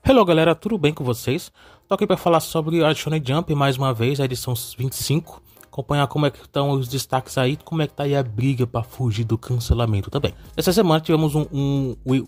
Hello galera, tudo bem com vocês? Tô aqui para falar sobre a Shonen Jump mais uma vez, a edição 25. Acompanhar como é que estão os destaques aí, como é que tá aí a briga para fugir do cancelamento também. Essa semana tivemos o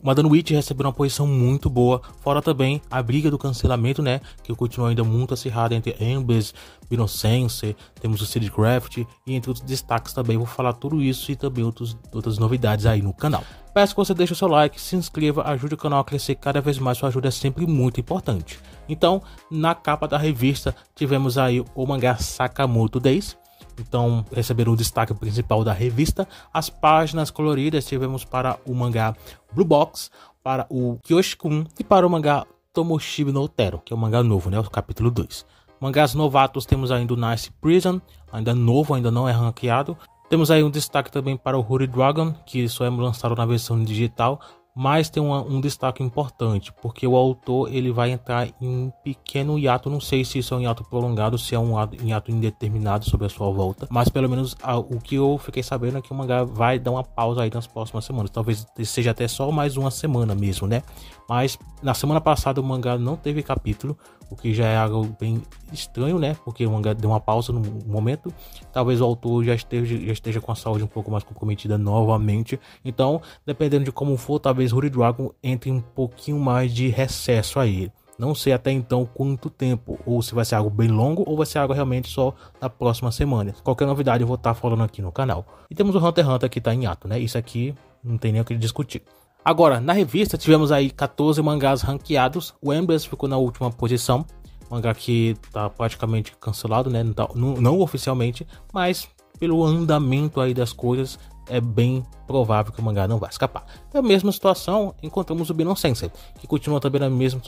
Madano Witch recebendo uma posição muito boa, fora também a briga do cancelamento, né, que continua ainda muito acirrada entre Ambers, Binosense, temos o Craft e entre outros destaques também. Vou falar tudo isso e também outras novidades aí no canal. Peço que você deixe o seu like, se inscreva, ajude o canal a crescer cada vez mais, sua ajuda é sempre muito importante. Então, na capa da revista, tivemos aí o mangá Sakamoto Days. Então, receberam o destaque principal da revista. As páginas coloridas tivemos para o mangá Blue Box, para o Kyoshi-kun e para o mangá Tomoshib no Otero, que é o mangá novo, né, o capítulo 2. Mangás novatos temos ainda o Nice Prison, ainda novo, ainda não é ranqueado. Temos aí um destaque também para o Holy Dragon, que só é lançado na versão digital, mas tem um destaque importante, porque o autor ele vai entrar em um pequeno hiato, não sei se isso é um hiato prolongado, se é um hiato indeterminado sobre a sua volta, mas pelo menos o que eu fiquei sabendo é que o mangá vai dar uma pausa aí nas próximas semanas, talvez seja até só mais uma semana mesmo, né? Mas na semana passada o mangá não teve capítulo, o que já é algo bem estranho, né? Porque o mangá deu uma pausa no momento. Talvez o autor já esteja com a saúde um pouco mais comprometida novamente. Então, dependendo de como for, talvez Holy Dragon entre um pouquinho mais de recesso aí. Não sei até então quanto tempo, ou se vai ser algo bem longo, ou vai ser algo realmente só na próxima semana. Qualquer novidade eu vou estar falando aqui no canal. E temos o Hunter x Hunter que está em ato, né? Isso aqui não tem nem o que discutir. Agora, na revista tivemos aí 14 mangás ranqueados. O Embers ficou na última posição. Mangá que tá praticamente cancelado, né? Não oficialmente, mas pelo andamento aí das coisas, é bem provável que o mangá não vai escapar. Na mesma situação, encontramos o Binosense, que continua também na mesma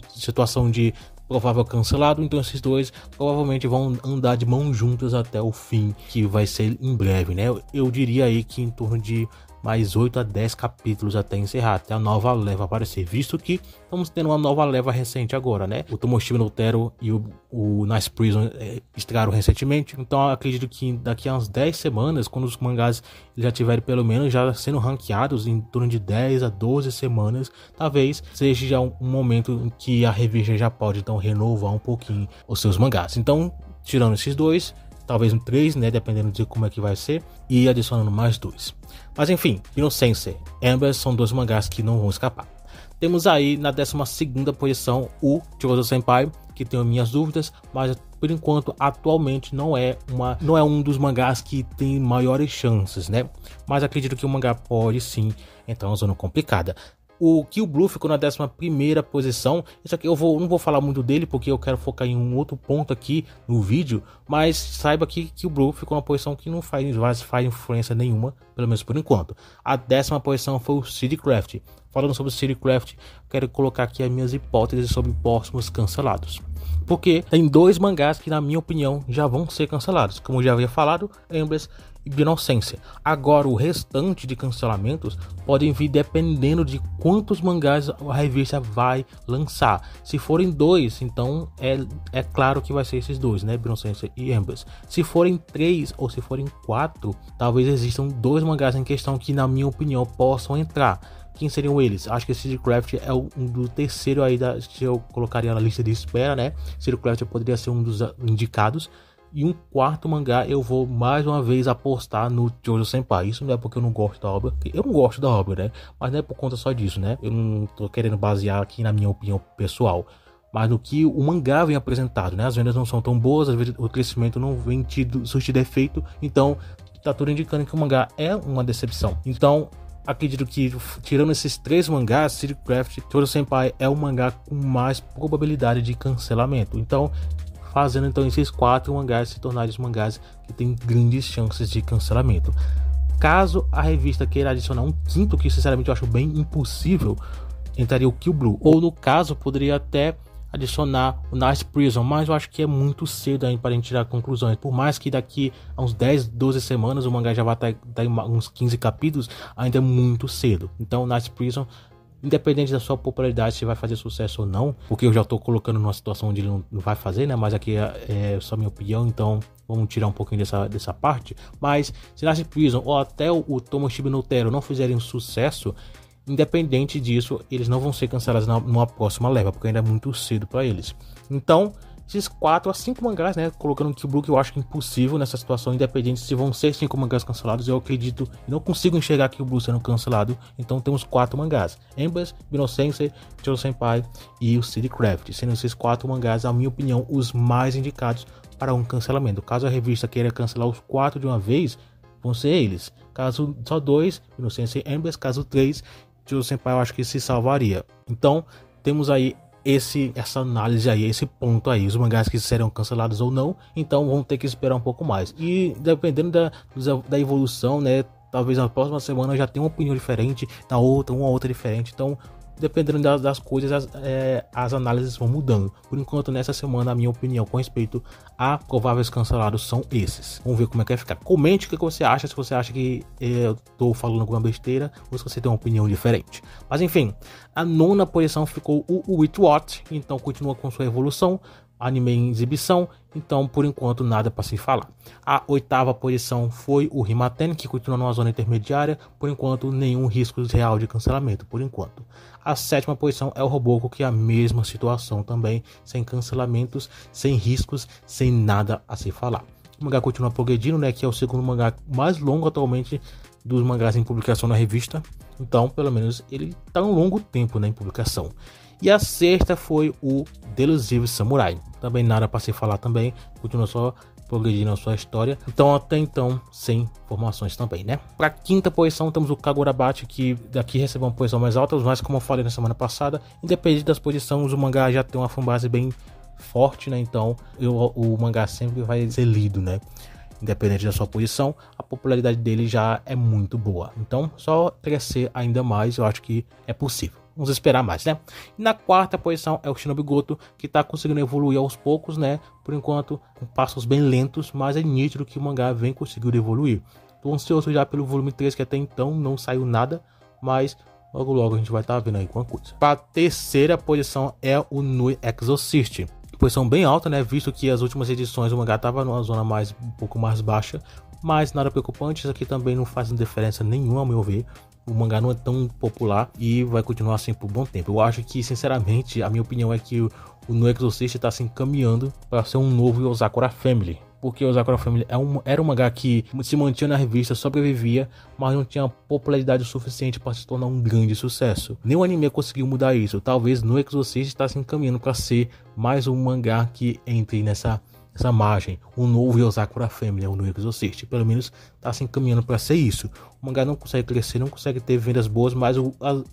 situação de provável cancelado. Então esses dois provavelmente vão andar de mãos juntas até o fim, que vai ser em breve, né? Eu diria aí que em torno de mais 8 a 10 capítulos até encerrar, até a nova leva aparecer, visto que estamos tendo uma nova leva recente agora, né? O Tomoshib no Otero e o Nice Prison estrearam recentemente, então eu acredito que daqui a umas 10 semanas, quando os mangás já tiverem pelo menos já sendo ranqueados em torno de 10 a 12 semanas, talvez seja já um momento em que a revista já pode então renovar um pouquinho os seus mangás. Então, tirando esses dois, talvez um 3, né, dependendo de como é que vai ser, e adicionando mais 2. Mas enfim, Binosense e Ambers são dois mangás que não vão escapar. Temos aí na 12ª posição o Chozo Senpai, que tenho minhas dúvidas, mas por enquanto atualmente não é um dos mangás que tem maiores chances, né? Mas acredito que o mangá pode sim entrar numa zona complicada. O Kill Blue ficou na 11ª posição. Isso aqui eu não vou falar muito dele, porque eu quero focar em um outro ponto aqui no vídeo. Mas saiba que Kill Blue ficou numa posição que não faz influência nenhuma, pelo menos por enquanto. A 10ª posição foi o Craft. Falando sobre o Craft, quero colocar aqui as minhas hipóteses sobre próximos cancelados. Porque tem dois mangás que, na minha opinião, já vão ser cancelados. Como eu já havia falado, Embers e Binosense. Agora, o restante de cancelamentos podem vir dependendo de quantos mangás a revista vai lançar. Se forem dois, então é claro que vai ser esses dois, né? Binosense e Embers. Se forem 3 ou se forem 4, talvez existam dois mangás em questão que, na minha opinião, possam entrar. Quem seriam eles? Acho que esse Craft é um do terceiro aí, se eu colocaria na lista de espera, né? Craft poderia ser um dos indicados. E um quarto mangá eu vou mais uma vez apostar no Chozo Senpai. Isso não é porque eu não gosto da obra, eu não gosto da obra, né? Mas não é por conta só disso, né? Eu não tô querendo basear aqui na minha opinião pessoal, mas no que o mangá vem apresentado, né? As vendas não são tão boas, às vezes o crescimento não vem surtir efeito, então tá tudo indicando que o mangá é uma decepção. Então acredito que, tirando esses 3 mangás, Craft e Chozo Senpai é o mangá com mais probabilidade de cancelamento. Então, fazendo então esses 4 mangás se tornarem os mangás que tem grandes chances de cancelamento. Caso a revista queira adicionar um quinto, que sinceramente eu acho bem impossível, entraria o Kill Blue. Ou no caso, poderia até adicionar o Nice Prison, mas eu acho que é muito cedo ainda para a gente tirar conclusões. Por mais que daqui a uns 10, 12 semanas o mangá já vai estar em uns 15 capítulos, ainda é muito cedo. Então, Nice Prison, independente da sua popularidade, se vai fazer sucesso ou não, porque eu já estou colocando numa situação onde ele não vai fazer, né? Mas aqui é só minha opinião, então vamos tirar um pouquinho dessa parte. Mas se Nice Prison ou até o Tomoshib no Otero não fizerem sucesso, independente disso, eles não vão ser cancelados numa próxima leva, porque ainda é muito cedo para eles. Então, esses 4 a 5 mangás, né, colocando o Kill Blue, que eu acho impossível nessa situação, independente se vão ser 5 mangás cancelados, eu acredito, não consigo enxergar Kill Blue sendo cancelado. Então temos 4 mangás: Embers, Vincenzo, Joe Senpai e o City Craft, sendo esses 4 mangás, na minha opinião, os mais indicados para um cancelamento. Caso a revista queira cancelar os 4 de uma vez, vão ser eles. Caso só 2, Vincenzo e Embers. Caso 3, Joe Senpai, eu acho que se salvaria. Então temos aí essa análise aí, esse ponto aí, os mangás que serão cancelados ou não. Então vamos ter que esperar um pouco mais, e dependendo da evolução, né, talvez na próxima semana já tenha uma opinião diferente, na outra uma outra diferente. Então dependendo das coisas, as análises vão mudando. Por enquanto, nessa semana, a minha opinião com respeito a prováveis cancelados são esses. Vamos ver como é que vai ficar. Comente o que você acha, se você acha que eu tô falando alguma besteira, ou se você tem uma opinião diferente. Mas enfim, a 9ª posição ficou o Witchwatch, então continua com sua evolução. Anime em exibição, então por enquanto nada para se falar. A 8ª posição foi o Himaten, que continua numa zona intermediária, por enquanto nenhum risco real de cancelamento, por enquanto. A 7ª posição é o Roboco, que é a mesma situação também, sem cancelamentos, sem riscos, sem nada a se falar. O mangá continua progredindo, né, que é o segundo mangá mais longo atualmente dos mangás em publicação na revista, então pelo menos ele está um longo tempo, né, em publicação. E a 6ª foi o Delusive Samurai, também nada para se falar também, continua só progredindo a sua história, então até então sem informações também, né. Para a 5ª posição temos o Kagurabachi, que daqui recebeu uma posição mais alta, mas como eu falei na semana passada, independente das posições, o mangá já tem uma fanbase bem forte, né, então o mangá sempre vai ser lido, né. Independente da sua posição, a popularidade dele já é muito boa. Então, só crescer ainda mais, eu acho que é possível. Vamos esperar mais, né? E na 4ª posição é o Shinobi Goto, que tá conseguindo evoluir aos poucos, né? Por enquanto, com passos bem lentos, mas é nítido que o mangá vem conseguindo evoluir. Tô ansioso já pelo volume 3, que até então não saiu nada, mas logo logo a gente vai estar vendo aí com a coisa. Para a 3ª posição é o No Exorcist. Posição bem alta, né, visto que as últimas edições o mangá estava numa zona um pouco mais baixa, mas nada preocupante. Isso aqui também não faz diferença nenhuma, ao meu ver. O mangá não é tão popular e vai continuar assim por um bom tempo. Eu acho que, sinceramente, a minha opinião é que o No Exorcist está se encaminhando para ser um novo Yozakura Family, porque o Yozakura Family era um mangá que se mantinha na revista, sobrevivia, mas não tinha popularidade suficiente para se tornar um grande sucesso. Nem o anime conseguiu mudar isso. Talvez No Exorcist está se encaminhando para ser mais um mangá que entre nessa margem, um novo Yozakura Family, o No Exorcist. Pelo menos está se encaminhando para ser isso. O mangá não consegue crescer, não consegue ter vendas boas, mas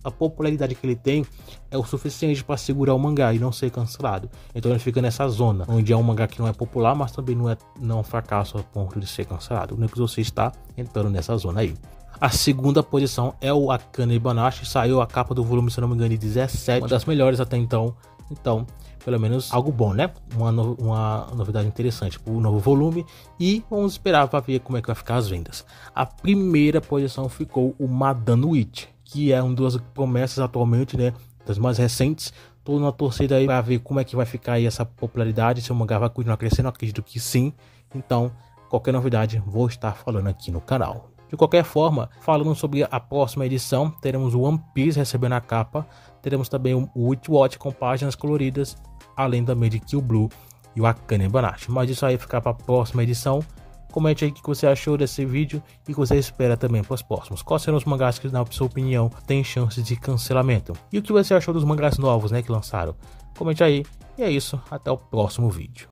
a popularidade que ele tem é o suficiente para segurar o mangá e não ser cancelado. Então ele fica nessa zona, onde é um mangá que não é popular, mas também não é um fracasso a ponto de ser cancelado. O No Exorcist está entrando nessa zona aí. A 2ª posição é o Akane Ibanashi, saiu a capa do volume, se não me engano, de 17, uma das melhores até então. Então, pelo menos algo bom, né? Uma novidade interessante para o novo volume, e vamos esperar para ver como é que vai ficar as vendas. A 1ª posição ficou o Madame Witch, que é uma das promessas atualmente, né, das mais recentes. Tô na torcida aí para ver como é que vai ficar aí essa popularidade, se o mangá vai continuar crescendo. Acredito que sim. Então, qualquer novidade vou estar falando aqui no canal. De qualquer forma, falando sobre a próxima edição, teremos o One Piece recebendo a capa, teremos também o Witchwatch com páginas coloridas, além também de Kill Blue e o Akane Ibanashi. Mas isso aí ficar para a próxima edição. Comente aí o que você achou desse vídeo e o que você espera também para os próximos. Quais serão os mangás que, na sua opinião, tem chances de cancelamento? E o que você achou dos mangás novos, né, que lançaram? Comente aí. E é isso, até o próximo vídeo.